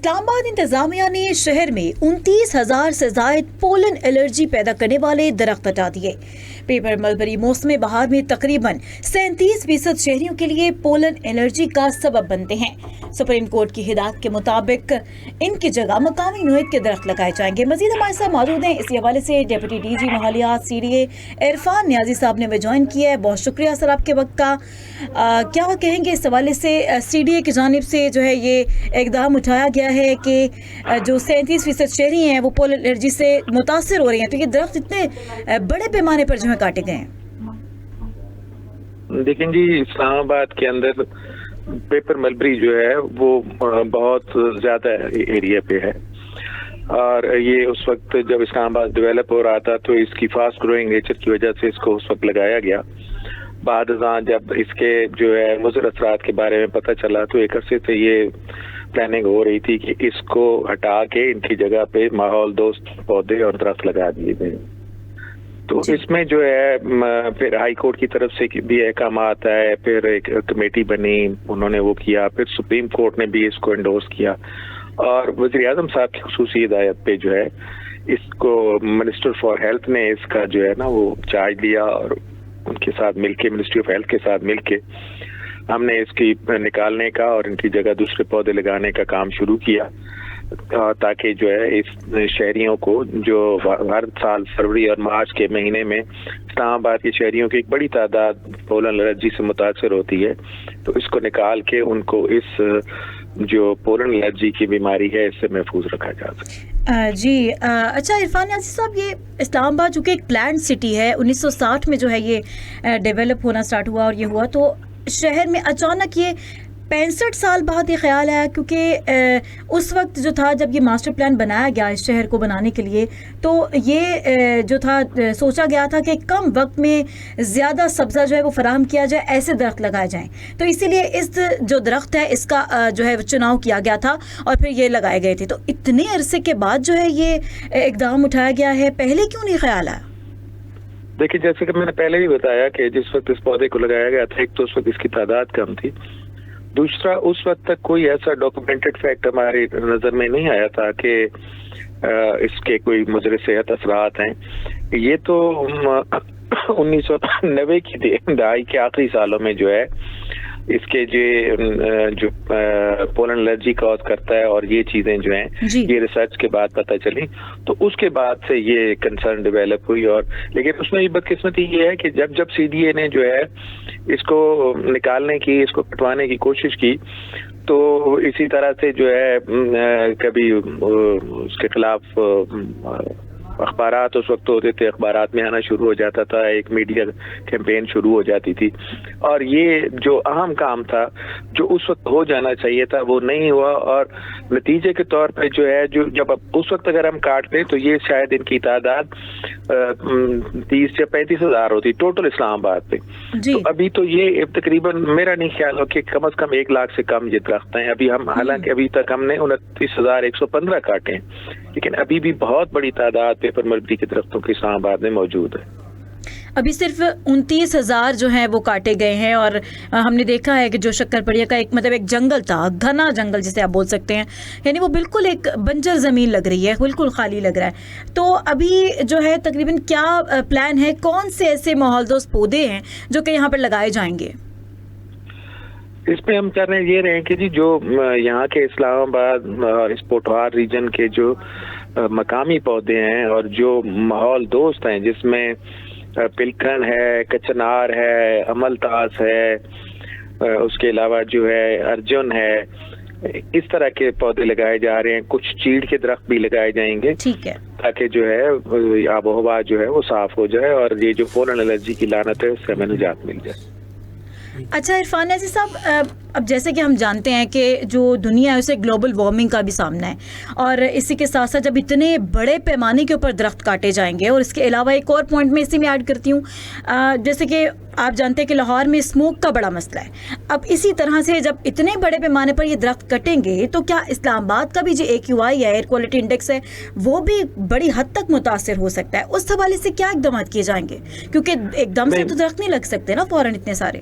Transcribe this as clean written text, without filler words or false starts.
اسلام آباد انتظامیہ نے شہر میں 29,000 سے زائد پولن الرجی پیدا کرنے والے درخت ہٹا دیے۔ پیپر ملبری موسم بہار میں تقریباً 37% شہریوں کے لیے پولن الرجی کا سبب بنتے ہیں۔ سپریم کورٹ کی ہدایت کے مطابق ان کی جگہ مقامی نوعیت کے درخت لگائے جائیں گے۔ مزید ہمارے ساتھ موجود ہیں اسی حوالے سے ڈپٹی ڈی جی ماحولیات CDA عرفان نیازی صاحب نے ہمیں جوائن کیا ہے۔ بہت شکریہ سر آپ کے وقت کا۔ کیا کہیں گے اس حوالے سے CDA کی جانب سے جو ہے یہ اقدام اٹھایا گیا ہے کہ جو 37% شہری ہیں وہ پولن الرجی سے متاثر ہو رہے ہیں، تو یہ درخت اتنے بڑے پیمانے پر جو ہے کاٹے گئے ہیں؟ دیکھیں جی، اسلام آباد کے اندر پیپر ملبری جو ہے وہ بہت زیادہ ایریا پہ ہے، اور یہ اس وقت جب اسلام آباد ڈیولپ ہو رہا تھا تو اس کی فاسٹ گروئنگ نیچر کی وجہ سے اس کو اس وقت لگایا گیا۔ بعد ازاں جب اس کے جو ہے مضر اثرات کے بارے میں پتہ چلا تو ایک عرصے سے یہ پلاننگ ہو رہی تھی کہ اس کو ہٹا کے ان کی جگہ پہ ماحول دوست پودے اور درخت لگا دیے گئے۔ تو اس میں جو ہے پھر ہائی کورٹ کی طرف سے بھی احکامات آئے، پھر ایک کمیٹی بنی، انہوں نے وہ کیا، پھر سپریم کورٹ نے بھی اس کو انڈورس کیا، اور وزیر اعظم صاحب کی خصوصی ہدایت پہ جو ہے اس کو منسٹر فار ہیلتھ نے اس کا جو ہے نا وہ چارج لیا، اور ان کے ساتھ مل کے منسٹری آف ہیلتھ کے ساتھ مل کے ہم نے اس کی نکالنے کا اور ان کی جگہ دوسرے پودے لگانے کا کام شروع کیا، تاکہ جو ہے اس شہریوں کو جو ہر سال فروری اور مارچ کے مہینے میں اسلام آباد کے شہریوں کی ایک بڑی تعداد پولن الرجی سے متاثر ہوتی ہے، تو اس کو نکال کے ان کو اس جو پولن الرجی کی بیماری ہے اس سے محفوظ رکھا جا سکے۔ جی اچھا عرفان نیازی صاحب، یہ اسلام آباد چونکہ ایک پلانڈ سٹی ہے، 1960 میں جو ہے یہ ڈیولپ ہونا سٹارٹ ہوا، اور یہ ہوا تو شہر میں اچانک یہ 65 سال بعد یہ خیال آیا، کیونکہ اس وقت جو تھا جب یہ ماسٹر پلان بنایا گیا اس شہر کو بنانے کے لیے، تو یہ جو تھا سوچا گیا تھا کہ کم وقت میں زیادہ سبزہ جو ہے وہ فراہم کیا جائے، ایسے درخت لگائے جائیں، تو اسی لیے اس جو درخت ہے اس کا جو ہے چناؤ کیا گیا تھا اور پھر یہ لگائے گئے تھے۔ تو اتنے عرصے کے بعد جو ہے یہ اقدام اٹھایا گیا ہے، پہلے کیوں نہیں خیال آیا؟ دیکھیے، جیسے کہ میں نے پہلے بھی بتایا کہ جس وقت اس پودے کو لگایا گیا تھا، ایک تو اس وقت اس کی تعداد کم تھی، دوسرا اس وقت تک کوئی ایسا ڈاکومنٹڈ فیکٹ ہماری نظر میں نہیں آیا تھا کہ اس کے کوئی مضر صحت اثرات ہیں۔ یہ تو 1990 کی دہائی کے آخری سالوں میں جو ہے اس کے جو پولن الرجی کاز کرتا ہے اور یہ چیزیں جو ہیں یہ ریسرچ کے بعد پتہ چلی، تو اس کے بعد سے یہ کنسرن ڈیولپ ہوئی۔ اور لیکن اس میں یہ بدقسمتی یہ ہے کہ جب CDA نے جو ہے اس کو نکالنے کی، اس کو کٹوانے کی کوشش کی، تو اسی طرح سے جو ہے کبھی اس کے خلاف اخبارات اس وقت ہوتے تھے، اخبارات میں آنا شروع ہو جاتا تھا، ایک میڈیا کیمپین شروع ہو جاتی تھی، اور یہ جو اہم کام تھا جو اس وقت ہو جانا چاہیے تھا وہ نہیں ہوا، اور نتیجے کے طور پہ جو ہے جب اس وقت اگر ہم کاٹتے تو یہ شاید ان کی تعداد 30 یا 35 ہزار ہوتی ٹوٹل اسلام آباد پہ۔ تو ابھی تو یہ تقریباً میرا نہیں خیال ہو کہ کم از کم 1 لاکھ سے کم یہ درخت ہیں ابھی ہم، حالانکہ ابھی تک ہم نے 29,115 کاٹے ہیں، لیکن ابھی بھی بہت بڑی تعداد پیپر ملبری کے درختوں کی اسلام آباد میں موجود ہے۔ ابھی صرف 29,000 جو ہیں وہ کاٹے گئے ہیں، اور ہم نے دیکھا ہے کہ جو شکر پڑیا کا ایک جنگل تھا، گھنا جنگل جسے آپ بول سکتے ہیں، یعنی وہ بالکل ایک بنجر زمین لگ رہی ہے، بالکل خالی لگ رہا ہے۔ تو ابھی جو ہے تقریباً کیا پلان ہے، کون سے ایسے ماحول دوست پودے ہیں جو کہ یہاں پر لگائے جائیں گے؟ اس میں ہم کر رہے ہیں کہ جی جو یہاں کے اسلام آباد اور اس پوٹوہار ریجن کے جو مقامی پودے ہیں اور جو ماحول دوست ہیں، جس میں پلکن ہے، کچنار ہے، املتاس ہے، اس کے علاوہ جو ہے ارجن ہے، اس طرح کے پودے لگائے جا رہے ہیں۔ کچھ چیڑ کے درخت بھی لگائے جائیں گے، ٹھیک ہے، تاکہ جو ہے آب و ہوا جو ہے وہ صاف ہو جائے اور یہ جو پولن الرجی کی لعنت ہے اس سے ہمیں نجات مل جائے۔ اچھا عرفان نیازی صاحب، اب جیسے کہ ہم جانتے ہیں کہ جو دنیا ہے اسے گلوبل وارمنگ کا بھی سامنا ہے، اور اسی کے ساتھ ساتھ جب اتنے بڑے پیمانے کے اوپر درخت کاٹے جائیں گے، اور اس کے علاوہ ایک اور پوائنٹ میں اسی میں ایڈ کرتی ہوں، جیسے کہ آپ جانتے ہیں کہ لاہور میں اسموک کا بڑا مسئلہ ہے، اب اسی طرح سے جب اتنے بڑے پیمانے پر یہ درخت کٹیں گے تو کیا اسلام آباد کا بھی جو AQI ہے، ایئر کوالٹی انڈیکس ہے، وہ بھی بڑی حد تک متاثر ہو سکتا ہے؟ اس حوالے سے کیا اقدامات کیے جائیں گے؟ کیونکہ ایک دم سے تو درخت نہیں لگ سکتے نا فوراً اتنے سارے۔